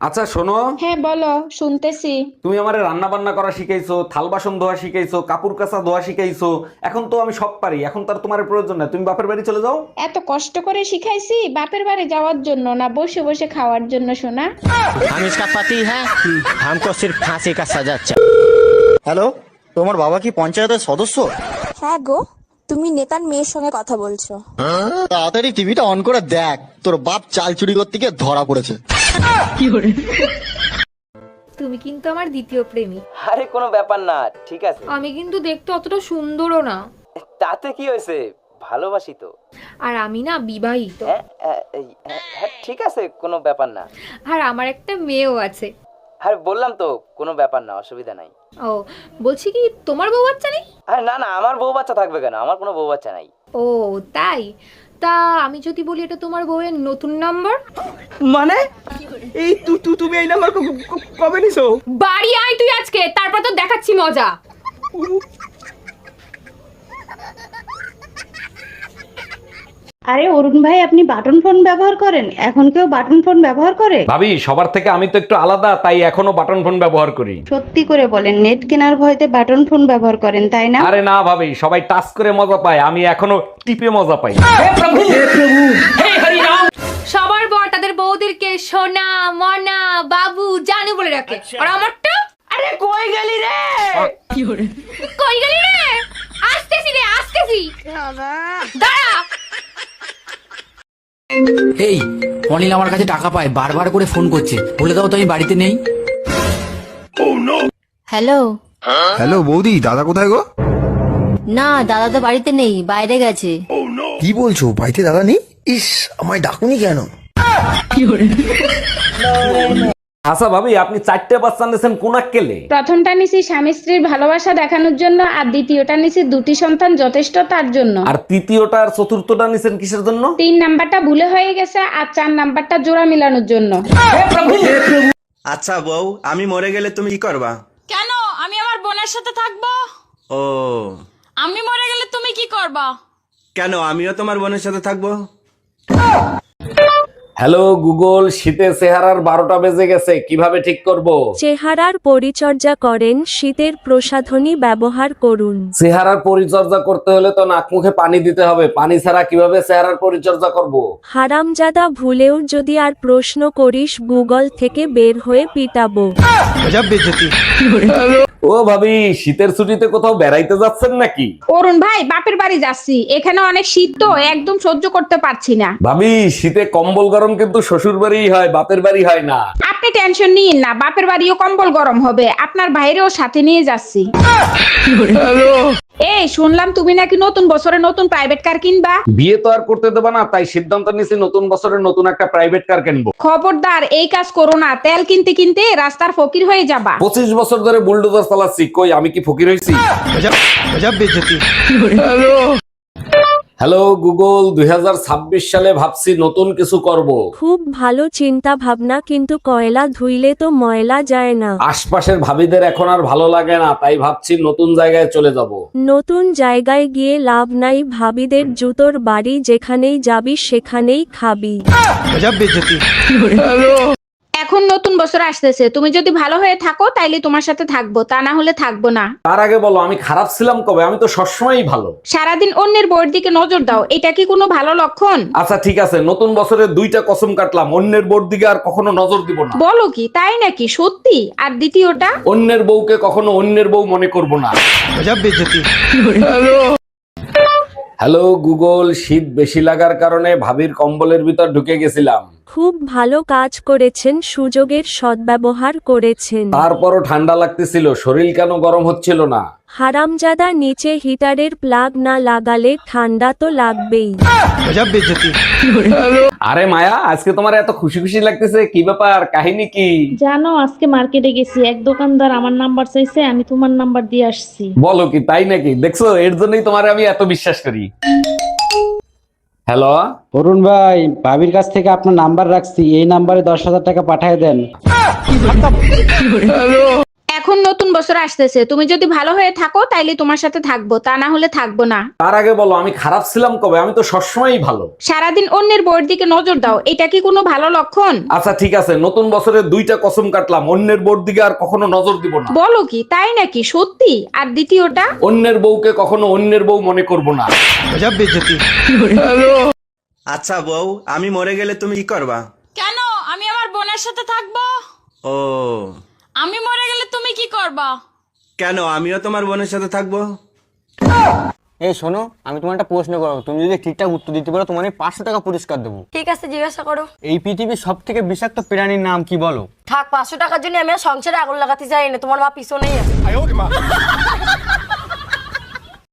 আচ্ছা শোনো, হ্যাঁ বলো, শুনতেছি। তুমি আমারে রান্না বান্না করা শিখাইছো, থাল বাসন ধোয়া শিখাইছো, কাপড় কাচা ধোয়া শিখাইছো। এখন তো আমি সব পারি, এখন তার তোমার প্রয়োজন নাই, তুমি বাপের বাড়ি চলে যাও। এত কষ্ট করে শিখাইছি বাপের বাড়ি যাওয়ার জন্য না বসে বসে খাওয়ার জন্য সোনা? हम इसका पति है हमको सिर्फ फांसी का सजा चाहिए। হ্যালো, তোমার বাবা কি পঞ্চায়েতের সদস্য? হ্যাঁ গো, তুমি নেতার মেয়ের সঙ্গে কথা বলছো। তাড়াতাড়ি টিভিটা অন করে দেখ, তোর বাপ চাল চুরি করতে গিয়ে ধরা পড়েছে। তুমি কিন্তু আমার দ্বিতীয় প্রেমিক। আরে কোনো ব্যাপার না, ঠিক আছে। আমি কিন্তু দেখতে অতটা সুন্দরও না। তাতে কি হয়েছে, ভালোবাসি তো। আর আমি না বিবাহিত। হ্যাঁ ঠিক আছে, কোনো ব্যাপার না। আর আমার একটা মেয়েও আছে। আরে বললাম তো, কোনো ব্যাপার না, অসুবিধা নাই। ও বলছি কি, তোমার বউ বাচ্চা নেই? আরে না না, আমার বউ বাচ্চা থাকবে কেন, আমার কোনো বউ বাচ্চা নাই। ও তাই? তা আমি যদি বলি এটা তোমার বউয়ের নতুন নাম্বার? মানে এই তুমি এই নাম্বার কবে নিছো? বাড়ি আয় তুই আজকে, তারপর তো দেখাচ্ছি মজা। আরে অরুণ ভাই, আপনি বাটন ফোন ব্যবহার করেন? এখন কেউ বাটন ফোন ব্যবহার করে? ভাবি, সবার থেকে আমি তো একটু আলাদা, তাই এখনো বাটন ফোন ব্যবহার করি। সত্যি করে বলেন, নেট কেনার ভয়তে বাটন ফোন ব্যবহার করেন তাই না? আরে না ভাবি, সবাই টাচ করে মজা পায়, আমি এখনো টিপে মজা পাই। সবার বর তাদের বউদেরকে সোনা মনা বাবু জানু বলে রাখে, আর আমারটা আরে কই গেলি রে? কই গেলি রে? আসতেছি রে, আসতেছি। দাঁড়া। এই অনিল আমার কাছে টাকা পায়, বারবার করে ফোন করছে, বলে দাও তো আমি বাড়িতে নেই। হ্যালো। হ্যালো বৌদি, দাদা কোথায় গো? না, দাদা তো বাড়িতে নেই, বাইরে গেছে। কি বলছো, বাড়িতে দাদা নেই? ইস, আমায় ডাকুনি কেন? আচ্ছা ভাবি, আপনি 4টে বাচ্চা নিয়েছেন কোন আক্কেলে? প্রথমটা নিছি স্বামী স্ত্রীর ভালোবাসা দেখানোর জন্য, আর দ্বিতীয়টা নিছি দুটি সন্তান যথেষ্ট তার জন্য। আর তৃতীয়টা আর চতুর্থটা নিছেন কিসের জন্য? 3 নাম্বারটা ভুলে হয়ে গেছে, আর 4 নাম্বারটা জোড়া মিলানোর জন্য। আচ্ছা বউ, আমি মরে গেলে তুমি কি করবা? কেন? আমি আমার বোনের সাথে থাকবো। ও, আমি মরে গেলে তুমি কি করবা? কেন, আমিও তোমার বোনের সাথে থাকবো। হ্যালো গুগল, শীতে চেহারার 12টা বেজে গেছে, কিভাবে ঠিক করব? চেহারার পরিচর্যা করেন, শীতের প্রসাধনী ব্যবহার করুন। চেহারার পরিচর্যা করতে হলে তো নাক মুখে পানি দিতে হবে, পানি ছাড়া কিভাবে চেহারার পরিচর্যা করব? হারামজাদা, ভুলেও যদি আর প্রশ্ন করিস গুগল থেকে বের হয়ে পিটাবো। ও ভাবি, শীতের ছুটিতে কোথাও বেড়াইতে যাচ্ছেন নাকি? অরুণ ভাই, বাপের বাড়ি যাচ্ছি, এখানে অনেক শীত তো, একদম সহ্য করতে পারছি না। ভাবি, শীতে কম্বল গরম কিন্তু শ্বশুর বাড়ি হয়, বাপের বাড়ি হয় না। আপনি টেনশন নিন না, বাপের বাড়িও কম্বল গরম হবে, আপনার ভাইরেও সাথে নিয়ে যাচ্ছি। এই শুনলাম তুমি নাকি নতুন বছরে নতুন প্রাইভেট কার কিনবা। বিয়ে তো আর করতে দেবা না, তাই সিদ্ধান্ত নিয়েছি নতুন বছরে নতুন একটা প্রাইভেট কার কিনবো। খবরদার এই কাজ করো না, তেল কিনতে কিনতে রাস্তার ফকির হয়ে যাবা। 25 বছর ধরে বুলডোজার চালাচ্ছি, কই আমি কি ফকির হয়েছি? হ্যালো গুগল, 2026 সালে ভাবছি নতুন কিছু করব। খুব ভালো চিন্তা ভাবনা, কিন্তু কয়লা ধুইলে তো ময়লা যায় না। আশপাশের ভাবিদের এখন আর ভালো লাগে না, তাই ভাবছি নতুন জায়গায় চলে যাব। নতুন জায়গায় গিয়ে লাভ নাই, ভাবিদের জুতোর বাড়ি, যেখানেই যাবি সেখানেই খাবি। এখন নতুন বছর আসতেছে, তুমি যদি ভালো হয়ে থাকো তাইলে তোমার সাথে থাকবো, তা না হলে থাকবো না। তার আগে বলো, আমি খারাপ ছিলাম কবে? আমি তো সবসময়ই ভালো। সারাদিন অন্যের বউয়ের দিকে নজর দাও, এটা কি কোনো ভালো লক্ষণ? আচ্ছা ঠিক আছে, নতুন বছরে 2টা কসম কাটলাম, অন্যের বোর দিকে আর কখনো নজর দিব না। বলো কি, তাই নাকি? সত্যি? আর দ্বিতীয়টা? অন্যের বউকে কখনো অন্যের বউ মনে করব না। হ্যালো গুগল, শীত বেশি লাগার কারণে ভাবির কম্বলের ভিতর ঢুকে গেছিলাম। খুব ভালো কাজ করেছেন, সুযোগের সদ্ব্যবহার করেছেন। তারপরও ঠান্ডা লাগতেছিল, শরীর কেন গরম হচ্ছিল না? হারামজাদা, নিচে হিটারের প্লাগ না লাগালে ঠান্ডা তো লাগবেই। আরে মায়া, আজকে তোমার এত খুশি খুশি লাগতেছে, কি ব্যাপার, কাহিনী কি? জানো, আজকে মার্কেটে গেছি, এক দোকানদার আমার নাম্বার চাইছে, আমি তোমার নাম্বার দিয়ে আসছি। বলো কি, তাই নাকি? দেখছো, এর জন্যই তোমার আমি এত বিশ্বাস করি। হ্যালো অরুণ ভাই, ভাবির কাছ থেকে আপনার নাম্বার রাখছি, এই নাম্বারে 10,000 টাকা পাঠিয়ে দেন। এখন নতুন বছর আসতেছে, তুমি যদি ভালো হয়ে থাকো তাইলে তোমার সাথে থাকবো, তা না হলে থাকবো না। তার আগে বলো আমি খারাপ ছিলাম কবে? আমি তো সবসময়ই ভালো। সারাদিন অন্যের বউয়ের দিকে নজর দাও, এটা কি কোনো ভালো লক্ষণ? আচ্ছা ঠিক আছে, নতুন বছরে 2টা কসম কাটলাম, অন্যের বউর দিকে আর কখনো নজর দিব না। বলো কি, তাই নাকি? সত্যি? আর দ্বিতীয়টা? অন্যের বউকে কখনো অন্যের বউ মনে করব না। আচ্ছা বউ, আমি মরে গেলে তুমি কি করবা? কেন? আমি আমার বোনের সাথে থাকবো। ও, আমি মরে গেলে তুমি কি করবা? কেন? আমিও তোমার বোনের সাথে থাকবো। এই শোনো, আমি তোমার একটা প্রশ্ন করবো, তুমি যদি ঠিকঠাক উত্তর দিতে পারো তোমার 500 টাকা পুরস্কার দেবো। ঠিক আছে, জিজ্ঞাসা করো। এই পৃথিবীর সব থেকে বিষাক্ত প্রাণীর নাম কি বলো? থাক, 500 টাকার জন্য আমি আর সংসারে আগুন লাগাতে চাই না, তোমার মা পিছনেই আছে।